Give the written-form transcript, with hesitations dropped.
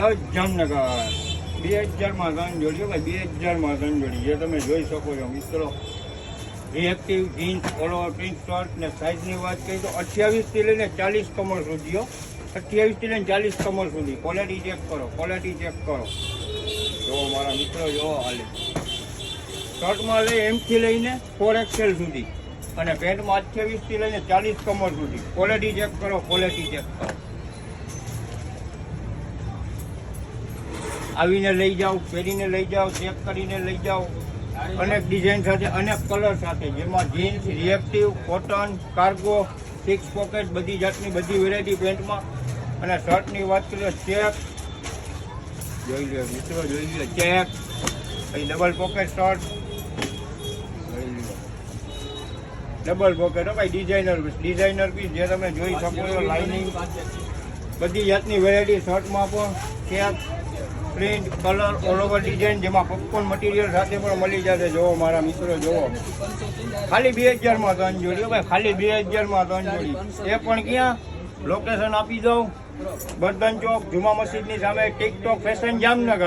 જામનગર 2000 માં 3 જોડી ભાઈ, 2000 માં 3 જોડી જે તમે જોઈ શકો છો મિત્રો. Reactive jeans all over print shirt ને સાઇઝની વાત કરીએ તો 28 થી લઈને 40 કમર સુધી, 28 થી લઈને 40 કમર સુધી. ક્વોલિટી ચેક કરો, ક્વોલિટી ચેક કરો. જો મારા મિત્રો જો હાલે શર્ટમાં લઈ M થી લઈને 4XL સુધી અને પેન્ટમાં 28 થી લઈને 40 કમર સુધી. ક્વોલિટી ચેક કરો, ક્વોલિટી ચેક કરો. આવીને લઈ જાઓ, પહેરીને લઈ જાઓ, ચેક કરીને લઈ જાઓ. અનેક ડિઝાઇન સાથે, અનેક કલર સાથે, જેમાં jeans, reactive, cotton, cargo, 6 pocket, બધી જાતની બધી વેરાયટી પેન્ટમાં. અને શર્ટની વાત કરીએ ચેક જોઈ લો મિત્રો, જોઈ લો ચેક. પછી ડબલ પોકેટ શર્ટ જોઈ લો, ડબલ પોકેટ ભાઈ. ડિઝાઇનર પીસ જે તમે જોઈ શકો છો. લાઇનિંગ બધી જાતની વેરાયટી શર્ટમાં પણ check, print, colour, all over design, જેમાં પોપકોર્ન મટીરિયલ સાથે પણ મળી જશે. જોવો મારા મિત્રો, જોવો ખાલી 2000 માં 3 જોડી ભાઈ, ખાલી 2000 માં 3 જોડી. એ પણ ક્યાં? લોકેશન આપી દઉં, બર્ધન ચોક, જુમા મસ્જિદની સામે, ટિકટોક ફેશન જામનગર.